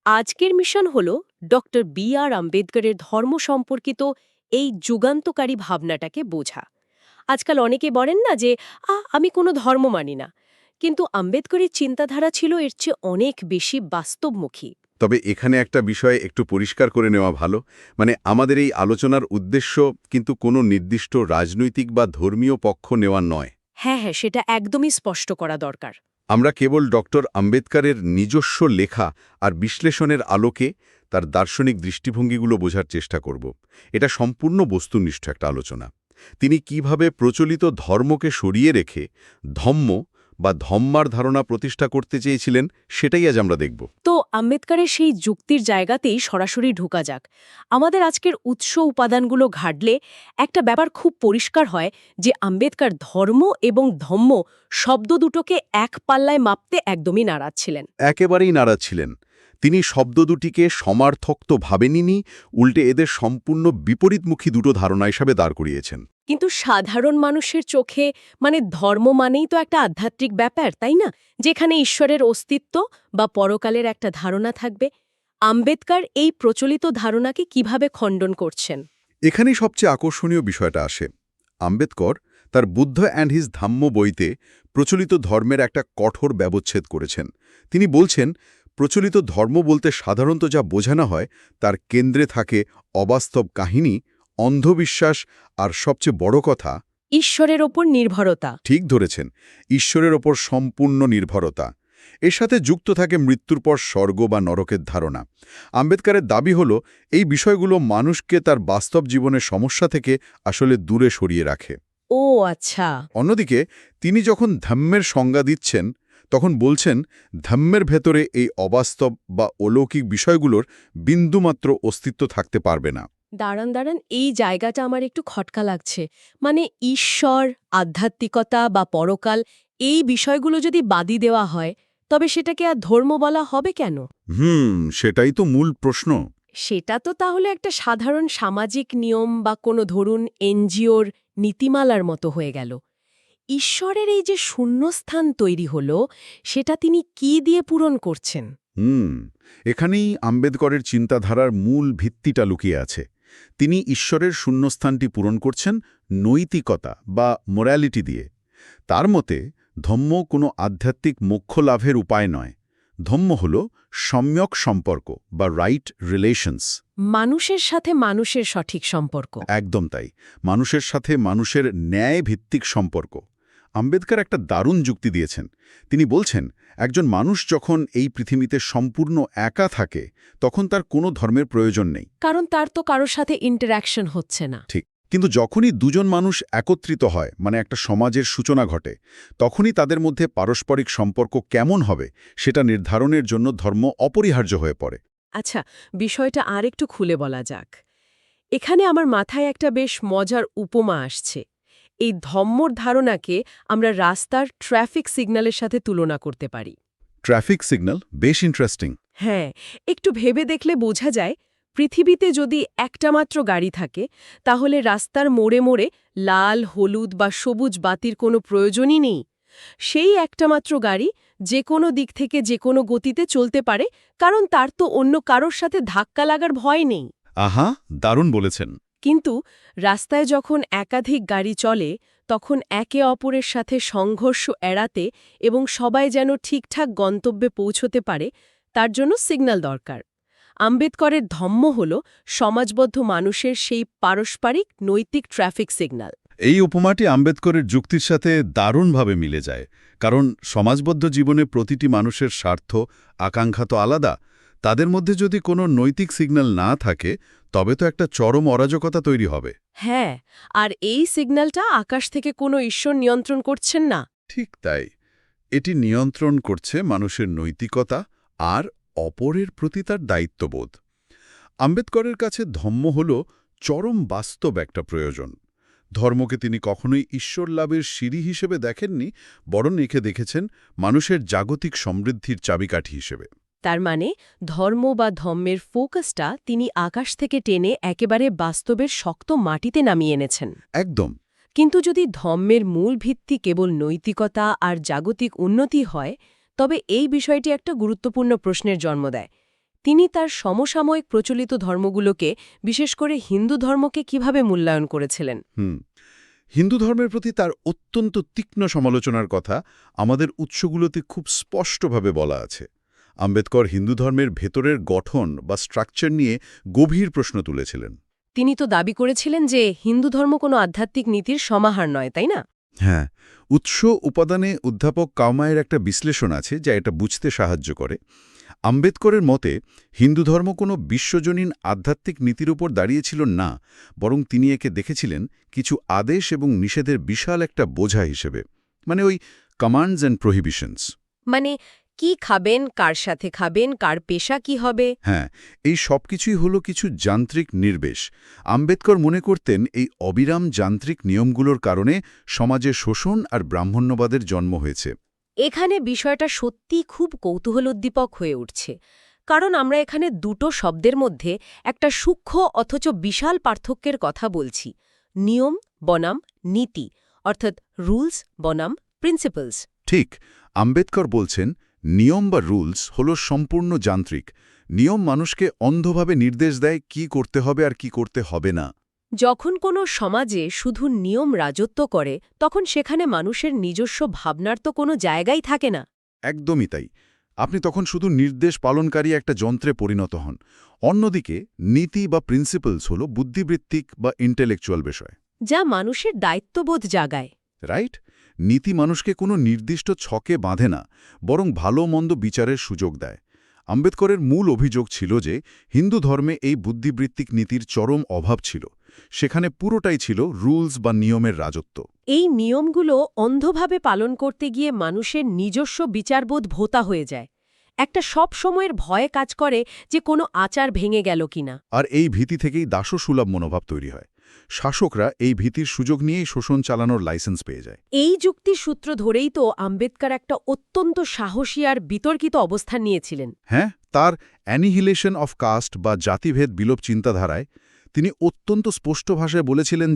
আজকের মিশন হল doctor B.R.. আম্বেদকরের ধর্ম সম্পর্কিত এই যুগান্তকারী ভাবনাটাকে বোঝা। আজকাল অনেকে বলেন না যে আমি কোনো ধর্ম মানি না, কিন্তু আম্বেদকরের চিন্তাধারা ছিল এর চেয়ে অনেক বেশি বাস্তবমুখী। তবে এখানে একটা বিষয় একটু পরিষ্কার করে নেওয়া ভালো, মানে আমাদের এই আলোচনার উদ্দেশ্য কিন্তু কোনো নির্দিষ্ট রাজনৈতিক বা ধর্মীয় পক্ষ নেওয়া নয়। হ্যাঁ, সেটা একদমই স্পষ্ট করা দরকার। আমরা কেবল ডক্টর আম্বেদকরের নিজস্ব লেখা আর বিশ্লেষণের আলোকে তার দার্শনিক দৃষ্টিভঙ্গিগুলো বোঝার চেষ্টা করব। এটা সম্পূর্ণ বস্তুনিষ্ঠ একটা আলোচনা। তিনি কিভাবে প্রচলিত ধর্মকে সরিয়ে রেখে ধম্ম বা ধম্মার ধারণা প্রতিষ্ঠা করতে চেয়েছিলেন, সেটাই আজ আমরা দেখব। তো আম্বেদকরের সেই যুক্তির জায়গাতেই সরাসরি ঢোকা যাক। আমাদের আজকের উৎস উপাদানগুলো ঘাটলে একটা ব্যাপার খুব পরিষ্কার হয় যে আম্বেদকর ধর্ম এবং ধম্ম শব্দ দুটোকে এক পাল্লায় মাপতে একদমই নারাজ ছিলেন। একেবারেই নারাজ ছিলেন। তিনি শব্দ দুটিকে সমার্থক তো ভাবেননি, উল্টে এদের সম্পূর্ণ বিপরীতমুখী দুটো ধারণা হিসাবে দাঁড় করিয়েছেন। কিন্তু সাধারণ মানুষের চোখে ধর্ম মানেই তো একটা আধ্যাত্মিক ব্যাপার, তাই না? যেখানে ঈশ্বরের অস্তিত্ব বা পরকালের একটা ধারণা থাকবে। আম্বেদকর এই প্রচলিত ধারণাকে কিভাবে খণ্ডন করছেন? এখানেই সবচেয়ে আকর্ষণীয় বিষয়টা আসে। আম্বেদকর তার বুদ্ধ অ্যান্ড হিজ ধাম্ম বইতে প্রচলিত ধর্মের একটা কঠোর ব্যবচ্ছেদ করেছেন। তিনি বলছেন, প্রচলিত ধর্ম বলতে সাধারণত যা বোঝানো হয় তার কেন্দ্রে থাকে অবাস্তব কাহিনী, অন্ধবিশ্বাস আর সবচেয়ে বড় কথা ঈশ্বরের ওপর নির্ভরতা। ঠিক ধরেছেন, ঈশ্বরের ওপর সম্পূর্ণ নির্ভরতা। এর সাথে যুক্ত থাকে মৃত্যুর পর স্বর্গ বা নরকের ধারণা। আম্বেদকরের দাবি হল এই বিষয়গুলো মানুষকে তার বাস্তব জীবনের সমস্যা থেকে আসলে দূরে সরিয়ে রাখে। ও আচ্ছা। অন্যদিকে তিনি যখন ধম্মের সংজ্ঞা দিচ্ছেন, তখন বলছেন ধম্মের ভেতরে এই অবাস্তব বা অলৌকিক বিষয়গুলোর বিন্দুমাত্র অস্তিত্ব থাকতে পারবে না। দাঁড়ান, এই জায়গাটা আমার একটু খটকা লাগছে। ঈশ্বর, আধ্যাত্মিকতা বা পরকাল, এই বিষয়গুলো যদি বাদই দেওয়া হয়, তবে সেটাকে আর ধর্ম বলা হবে কেন? সেটাই তো মূল প্রশ্ন। সেটা তো তাহলে একটা সাধারণ সামাজিক নিয়ম বা কোনো ধরুন এনজিওর নীতিমালার মতো হয়ে গেল। ঈশ্বরের এই যে শূন্যস্থান তৈরি হলো, সেটা তিনি কি দিয়ে পূরণ করছেন? এখানেই আম্বেদকরের চিন্তাধারার মূল ভিত্তিটা লুকিয়ে আছে। তিনি ঈশ্বরের শূন্যস্থানটি পূরণ করছেন নৈতিকতা বা মোরালিটি দিয়ে। তার মতে ধম্ম কোনো আধ্যাত্মিক মোক্ষ লাভের উপায় নয়। ধম্ম হল সম্যক সম্পর্ক বা রাইট রিলেশনস। মানুষের সাথে মানুষের সঠিক সম্পর্ক। একদম তাই, মানুষের সাথে মানুষের ন্যায় ভিত্তিক সম্পর্ক। আম্বেদকর একটা দারুণ যুক্তি দিয়েছেন। তিনি বলছেন, একজন মানুষ যখন এই পৃথিবীতে সম্পূর্ণ একা থাকে, তখন তার কোনো ধর্মের প্রয়োজন নেই, কারণ তার তো কারোর সাথে ইন্টারঅ্যাকশন হচ্ছে না। ঠিক। কিন্তু যখনই দুজন মানুষ একত্রিত হয়, মানে একটা সমাজের সূচনা ঘটে, তখনই তাদের মধ্যে পারস্পরিক সম্পর্ক কেমন হবে সেটা নির্ধারণের জন্য ধর্ম অপরিহার্য হয়ে পড়ে। আচ্ছা, বিষয়টা আর একটু খুলে বলা যাক। এখানে আমার মাথায় একটা বেশ মজার উপমা আসছে। এই ধম্মর ধারণাকে আমরা রাস্তার ট্রাফিক সিগন্যালের সাথে তুলনা করতে পারি। ট্রাফিক সিগন্যাল বেশ ইন্টারেস্টিং। হ্যাঁ, একটু ভেবে দেখলে বোঝা যায়, পৃথিবীতে যদি একটা মাত্র গাড়ি থাকে, তাহলে রাস্তার মোড়ে মোড়ে লাল, হলুদ বা সবুজ বাতির কোনো প্রয়োজনই নেই। সেই একটা মাত্র গাড়ি যে কোনো দিক থেকে যে কোনো গতিতে চলতে পারে, কারণ তার তো অন্য কারোর সাথে ধাক্কা লাগার ভয় নেই। আহা, দারুণ বলেছেন। কিন্তু রাস্তায় যখন একাধিক গাড়ি চলে, তখন একে অপরের সাথে সংঘর্ষ এড়াতে এবং সবাই যেন ঠিকঠাক গন্তব্যে পৌঁছতে পারে, তার জন্য সিগন্যাল দরকার। আম্বেদকরের ধম্ম হল সমাজবদ্ধ মানুষের সেই পারস্পরিক নৈতিক ট্রাফিক সিগন্যাল। এই উপমাটি আম্বেদকরের যুক্তির সাথে দারুণভাবে মিলে যায়, কারণ সমাজবদ্ধ জীবনে প্রতিটি মানুষের স্বার্থ, আকাঙ্ক্ষা তো আলাদা। তাদের মধ্যে যদি কোনো নৈতিক সিগন্যাল না থাকে, তবে তো একটা চরম অরাজকতা তৈরি হবে। হ্যাঁ, আর এই সিগন্যালটা আকাশ থেকে কোনো ঈশ্বর নিয়ন্ত্রণ করছেন না। ঠিক তাই, এটি নিয়ন্ত্রণ করছে মানুষের নৈতিকতা আর অপরের প্রতি তার দায়িত্ববোধ। আম্বেদকরের কাছে ধম্ম হল চরম বাস্তব একটা প্রয়োজন। ধর্মকে তিনি কখনোই ঈশ্বর লাভের সিঁড়ি হিসেবে দেখেননি, বরং একে দেখেছেন মানুষের জাগতিক সমৃদ্ধির চাবিকাঠি হিসেবে। তার ধর্ম বা ধম্মের ফোকাসটা তিনি আকাশ থেকে টেনে একেবারে বাস্তবের শক্ত মাটিতে নামিয়ে এনেছেন। একদম। কিন্তু যদি ধম্মের মূল ভিত্তি কেবল নৈতিকতা আর জাগতিক উন্নতি হয়, তবে এই বিষয়টি একটা গুরুত্বপূর্ণ প্রশ্নের জন্ম দেয়। তিনি তার সমসাময়িক প্রচলিত ধর্মগুলোকে, বিশেষ করে হিন্দু ধর্মকে কিভাবে মূল্যায়ন করেছিলেন? হিন্দু ধর্মের প্রতি তার অত্যন্ত তীক্ষ্ণ সমালোচনার কথা আমাদের উৎসগুলোতে খুব স্পষ্টভাবে বলা আছে। আম্বেদকর হিন্দু ধর্মের ভেতরের গঠন বা স্ট্রাকচার নিয়ে গভীর প্রশ্ন তুলেছিলেন। তিনি তো দাবি করেছিলেন যে হিন্দু ধর্ম কোনো আধ্যাত্মিক নীতির সমাহার নয়, তাই না? হ্যাঁ, উৎস উপাদানে অধ্যাপক কাউমায়ের একটা বিশ্লেষণ আছে যা এটা বুঝতে সাহায্য করে। আম্বেদকরের মতে হিন্দু ধর্ম কোনো বিশ্বজনীন আধ্যাত্মিক নীতির উপর দাঁড়িয়েছিল না, বরং তিনি একে দেখেছিলেন কিছু আদেশ এবং নিষেধের বিশাল একটা বোঝা হিসেবে, মানে ওই কমান্ডস অ্যান্ড প্রহিবিশনস। মানে কি খাবেন, কার সাথে খাবেন, কার পেশা কি হবে? হ্যাঁ, এই সব কিছুই হলো কিছু যান্ত্রিক নির্বেশ। আম্বেদকর মনে করতেন এই অবিরাম যান্ত্রিক নিয়মগুলোর কারণে সমাজে শোষণ আর ব্রাহ্মণ্যবাদের জন্ম হয়েছে। এখানে বিষয়টা সত্যি খুব কৌতূহলোদ্দীপক হয়ে উঠছে, কারণ আমরা এখানে দুটো শব্দের মধ্যে একটা সূক্ষ্ম অথচ বিশাল পার্থক্যের কথা বলছি। নিয়ম বনাম নীতি, অর্থাৎ রুলস বনাম প্রিন্সিপালস। ঠিক, আম্বেদকর বলছেন নিয়ম বা রুলস হলো সম্পূর্ণ যান্ত্রিক। নিয়ম মানুষকে অন্ধভাবে নির্দেশ দেয় কি করতে হবে আর কি করতে হবে না। যখন কোনো সমাজে শুধু নিয়ম রাজত্ব করে, তখন সেখানে মানুষের নিজস্ব ভাবনার তো কোনো জায়গাই থাকে না। একদমই তাই। আপনি তখন শুধু নির্দেশ পালনকারী একটা যন্ত্রে পরিণত হন। অন্যদিকে নীতি বা প্রিন্সিপালস হলো বুদ্ধিবৃত্তিক বা ইন্টেলেকচুয়াল বিষয়, যা মানুষের দায়িত্ববোধ জাগায়। রাইট? নীতি মানুষকে কোনো নির্দিষ্ট ছকে বাঁধে না, বরং ভালো মন্দ বিচারের সুযোগ দেয়। আম্বেদকরের মূল অভিযোগ ছিল যে হিন্দু ধর্মে এই বুদ্ধিবৃত্তিক নীতির চরম অভাব ছিল। সেখানে পুরোটাই ছিল রুলস বা নিয়মের রাজত্ব। এই নিয়মগুলো অন্ধভাবে পালন করতে গিয়ে মানুষের নিজস্ব বিচারবোধ ভোঁতা হয়ে যায়। একটা সব সময়ের ভয়ে কাজ করে যে কোনো আচার ভেঙে গেল কিনা। আর এই ভীতি থেকেই দাসসুলভ মনোভাব তৈরি হয়। শাসকরা এই ভীতির সুযোগ নিয়েই শোষণ চালানোর লাইসেন্স পেয়ে যায়। এই যুক্তির সূত্র ধরেই তো আম্বেদকর একটা অত্যন্ত সাহসী আর বিতর্কিত অবস্থান নিয়েছিলেন। হ্যাঁ, তার অ্যানিহিলেশন অফ কাস্ট বা জাতিভেদ বিলোপ চিন্তাধারায় তিনি অত্যন্ত স্পষ্ট ভাষায় বলেছিলেন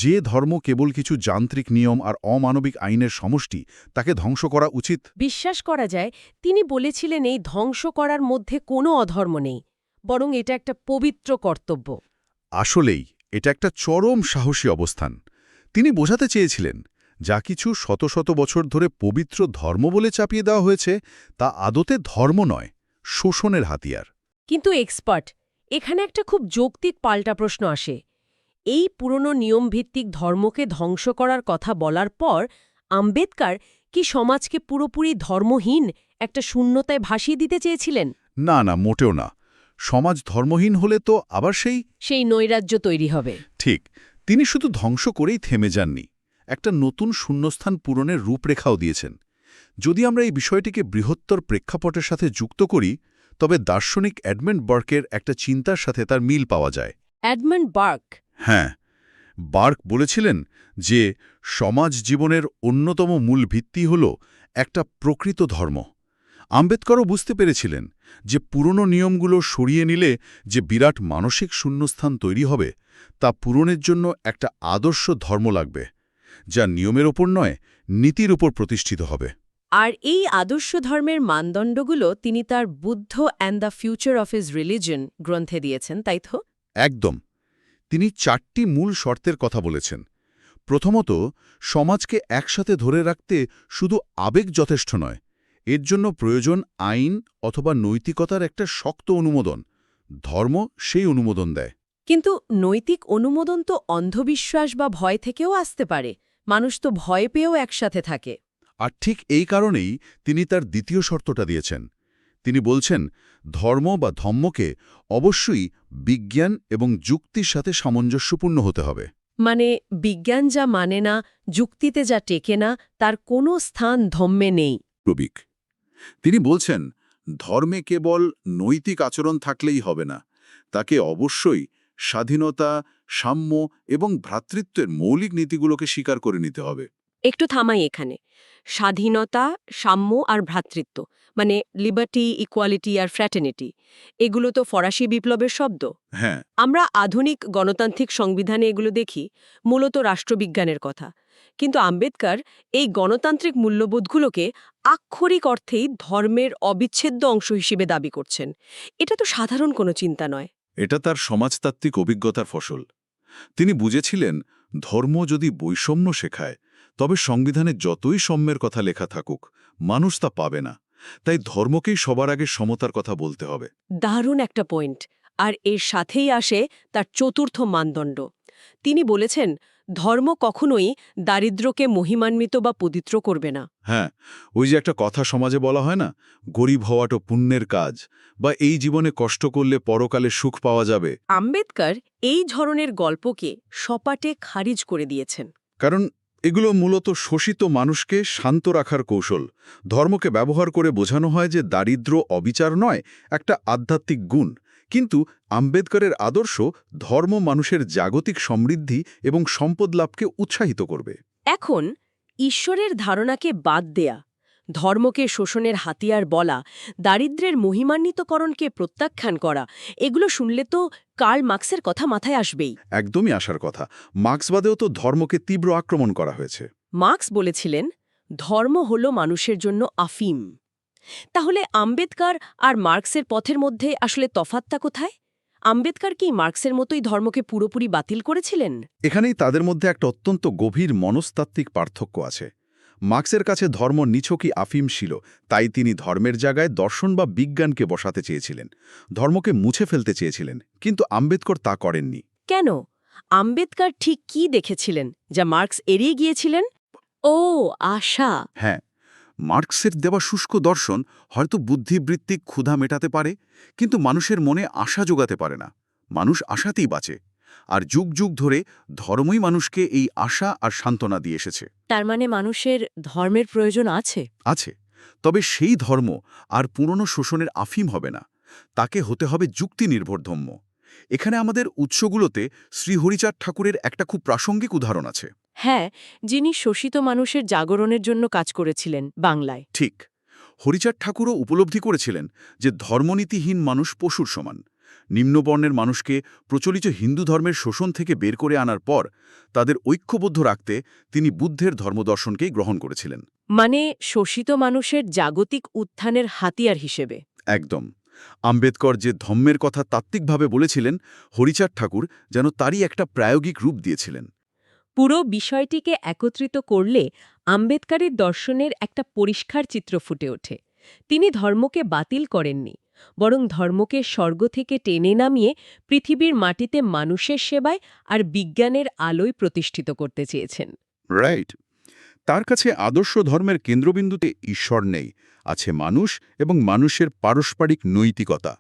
যে ধর্ম কেবল কিছু যান্ত্রিক নিয়ম আর অমানবিক আইনের সমষ্টি, তাকে ধ্বংস করা উচিত। বিশ্বাস করা যায়, তিনি বলেছিলেন এই ধ্বংস করার মধ্যে কোনো অধর্ম নেই, বরং এটা একটা পবিত্র কর্তব্য। আসলেই এটা একটা চরম সাহসী অবস্থান। তিনি বোঝাতে চেয়েছিলেন যা কিছু শত শত বছর ধরে পবিত্র ধর্ম বলে চাপিয়ে দেওয়া হয়েছে তা আদতে ধর্ম নয়, শোষণের হাতিয়ার। কিন্তু এক্সপার্ট, এখানে একটা খুব যৌক্তিক পাল্টা প্রশ্ন আসে। এই পুরনো নিয়মভিত্তিক ধর্মকে ধ্বংস করার কথা বলার পর আম্বেদকর কি সমাজকে পুরোপুরি ধর্মহীন একটা শূন্যতায় ভাসিয়ে দিতে চেয়েছিলেন? না না, মোটেও না। সমাজ ধর্মহীন হলে তো আবার সেই নৈরাজ্য তৈরি হবে। ঠিক, তিনি শুধু ধ্বংস করেই থেমে যাননি, একটা নতুন শূন্যস্থান পূরণের রূপরেখাও দিয়েছেন। যদি আমরা এই বিষয়টিকে বৃহত্তর প্রেক্ষাপটের সাথে যুক্ত করি, তবে দার্শনিক এডমন্ড বার্কের একটা চিন্তার সাথে তার মিল পাওয়া যায়। Edmund bark? হ্যাঁ, বার্ক বলেছিলেন যে সমাজ জীবনের অন্যতম মূল ভিত্তি হল একটা প্রকৃত ধর্ম। আম্বেদকরও বুঝতে পেরেছিলেন যে পুরনো নিয়মগুলো সরিয়ে নিলে যে বিরাট মানসিক শূন্যস্থান তৈরি হবে, তা পূরণের জন্য একটা আদর্শ ধর্ম লাগবে, যা নিয়মের ওপর নয়, নীতির উপর প্রতিষ্ঠিত হবে। আর এই আদর্শ ধর্মের মানদণ্ডগুলো তিনি তার Buddha and the future of his religion গ্রন্থে দিয়েছেন, তাই তো? একদম। তিনি 4টি মূল শর্তের কথা বলেছেন। প্রথমত, সমাজকে একসাথে ধরে রাখতে শুধু আবেগ যথেষ্ট নয়, এর জন্য প্রয়োজন আইন অথবা নৈতিকতার একটা শক্ত অনুমোদন। ধর্ম সেই অনুমোদন দেয়। কিন্তু নৈতিক অনুমোদন তো অন্ধবিশ্বাস বা ভয় থেকেও আসতে পারে। মানুষ তো ভয় পেয়েও একসাথে থাকে। আর ঠিক এই কারণেই তিনি তার দ্বিতীয় শর্তটা দিয়েছেন। তিনি বলছেন ধর্ম বা ধম্মকে অবশ্যই বিজ্ঞান এবং যুক্তির সাথে সামঞ্জস্যপূর্ণ হতে হবে। মানে বিজ্ঞান যা মানে না, যুক্তিতে যা টেকে না, তার কোনো স্থান ধম্মে নেই। প্রবিক তিনি বলছেন ধর্মে কেবল নৈতিক আচরণ থাকলেই হবে না, তাকে অবশ্যই স্বাধীনতা, সাম্য এবং ভ্রাতৃত্বের মৌলিক নীতিগুলোকে স্বীকার করে নিতে হবে। একটু থামাই এখানে। স্বাধীনতা, সাম্য আর ভ্রাতৃত্ব, মানে লিবার্টি, ইকুয়ালিটি আর ফ্র্যাটার্নিটি, এগুলো তো ফরাসি বিপ্লবের শব্দ। হ্যাঁ, আমরা আধুনিক গণতান্ত্রিক সংবিধানে এগুলো দেখি, মূলত রাষ্ট্রবিজ্ঞানের কথা। কিন্তু আম্বেদকর এই গণতান্ত্রিক মূল্যবোধগুলোকে আক্ষরিক অর্থেই ধর্মের অবিচ্ছেদ্য অংশ হিসেবে দাবি করছেন। এটা তো সাধারণ কোনো চিন্তা নয়। এটা তার সমাজতাত্ত্বিক অভিজ্ঞতার ফসল। তিনি বুঝেছিলেন, ধর্ম যদি বৈষম্য শেখায়, তবে সংবিধানে যতই সাম্যের কথা লেখা থাকুক, মানুষ তা পাবে না। তাই ধর্মকেই সবার আগে সমতার কথা বলতে হবে। দারুণ একটা পয়েন্ট। আর এর সাথেই আসে তার চতুর্থ মানদণ্ড। তিনি বলেছেন, ধর্ম কখনোই দারিদ্র্যকে মহিমান্বিত বা পবিত্র করবে না। হ্যাঁ, ওই যে একটা কথা সমাজে বলা হয় না, গরিব হওয়াটা পুণ্যের কাজ, বা এই জীবনে কষ্ট করলে পরকালে সুখ পাওয়া যাবে। আম্বেদকর এই ধরনের গল্পকে সপাটে খারিজ করে দিয়েছেন। কারণ এগুলো মূলত শোষিত মানুষকে শান্ত রাখার কৌশল। ধর্মকে ব্যবহার করে বোঝানো হয় যে দারিদ্র্য অবিচার নয়, একটা আধ্যাত্মিক গুণ। কিন্তু আম্বেদকরের আদর্শ ধর্ম মানুষের জাগতিক সমৃদ্ধি এবং সম্পদ লাভকে উৎসাহিত করবে। এখন ঈশ্বরের ধারণাকে বাদ দেয়া, ধর্মকে শোষণের হাতিয়ার বলা, দারিদ্র্যের মহিমান্বিতকরণকে প্রত্যাখ্যান করা, এগুলো শুনলে তো কার্ল মার্ক্সের কথা মাথায় আসবেই। একদমই আসার কথা। মার্ক্সবাদেও তো ধর্মকে তীব্র আক্রমণ করা হয়েছে। মার্ক্স বলেছিলেন, ধর্ম হল মানুষের জন্য আফিম। তাহলে আম্বেদকর আর মার্ক্সের পথের মধ্যে আসলে তফাৎটা কোথায়? আম্বেদকর কি মার্ক্সের মতোই ধর্মকে পুরোপুরি বাতিল করেছিলেন? এখানেই তাদের মধ্যে একটা অত্যন্ত গভীর মনস্তাত্ত্বিক পার্থক্য আছে। মার্ক্সের কাছে ধর্ম নিছকই আফিম ছিল, তাই তিনি ধর্মের জায়গায় দর্শন বা বিজ্ঞানকে বসাতে চেয়েছিলেন, ধর্মকে মুছে ফেলতে চেয়েছিলেন। কিন্তু আম্বেদকর তা করেননি। কেন? আম্বেদকর ঠিক কি দেখেছিলেন যা মার্ক্স এড়িয়ে গিয়েছিলেন? ও, আশা। হ্যাঁ, মার্ক্সের দেওয়া শুষ্ক দর্শন হয়তো বুদ্ধিবৃত্তিক ক্ষুধা মেটাতে পারে, কিন্তু মানুষের মনে আশা যোগাতে পারে না। মানুষ আশাতেই বাঁচে, আর যুগ যুগ ধরে ধর্মই মানুষকে এই আশা আর সান্ত্বনা দিয়ে এসেছে। তার মানে মানুষের ধর্মের প্রয়োজন আছে। আছে, তবে সেই ধর্ম আর পুরনো শোষণের আফিম হবে না, তাকে হতে হবে যুক্তিনির্ভর ধর্ম। এখানে আমাদের উৎসগুলোতে শ্রীহরিচাঁদ ঠাকুরের একটা খুব প্রাসঙ্গিক উদাহরণ আছে। হ্যাঁ, যিনি শোষিত মানুষের জাগরণের জন্য কাজ করেছিলেন বাংলায়। ঠিক, হরিচাঁদ ঠাকুরও উপলব্ধি করেছিলেন যে ধর্মনীতিহীন মানুষ পশুর সমান। নিম্নবর্ণের মানুষকে প্রচলিত হিন্দু ধর্মের শোষণ থেকে বের করে আনার পর তাদের ঐক্যবদ্ধ রাখতে তিনি বুদ্ধের ধর্মদর্শনকেই গ্রহণ করেছিলেন। মানে শোষিত মানুষের জাগতিক উত্থানের হাতিয়ার হিসেবে। একদম। আম্বেদকর যে ধর্মের কথা তাত্ত্বিকভাবে বলেছিলেন, হরিচাঁদ ঠাকুর যেন তারই একটা প্রায়োগিক রূপ দিয়েছিলেন। পুরো বিষয়টিকে একত্রিত করলে আম্বেদকরের দর্শনের একটা পরিষ্কার চিত্র ফুটে ওঠে। তিনি ধর্মকে বাতিল করেননি, বরং ধর্মকে স্বর্গ থেকে টেনে নামিয়ে পৃথিবীর মাটিতে মানুষের সেবায় আর বিজ্ঞানের আলোয় প্রতিষ্ঠিত করতে চেয়েছেন। রাইট। তার কাছে আদর্শ ধর্মের কেন্দ্রবিন্দুতে ঈশ্বর নেই, আছে মানুষ এবং মানুষের পারস্পরিক নৈতিকতা।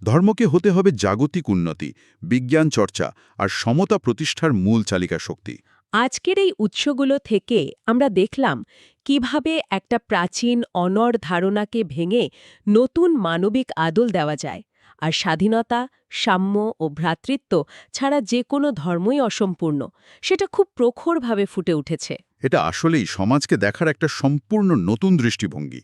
ধর্মকে হতে হবে জাগতিক উন্নতি, বিজ্ঞান চর্চা আর সমতা প্রতিষ্ঠার মূল চালিকা শক্তি। আজকের এই উৎসগুলো থেকে আমরা দেখলাম কিভাবে একটা প্রাচীন অনড় ধারণাকে ভেঙে নতুন মানবিক আদল দেওয়া যায়, আর স্বাধীনতা, সাম্য ও ভ্রাতৃত্ব ছাড়া যে কোনো ধর্মই অসম্পূর্ণ, সেটা খুব প্রখরভাবে ফুটে উঠেছে। এটা আসলেই সমাজকে দেখার একটা সম্পূর্ণ নতুন দৃষ্টিভঙ্গি।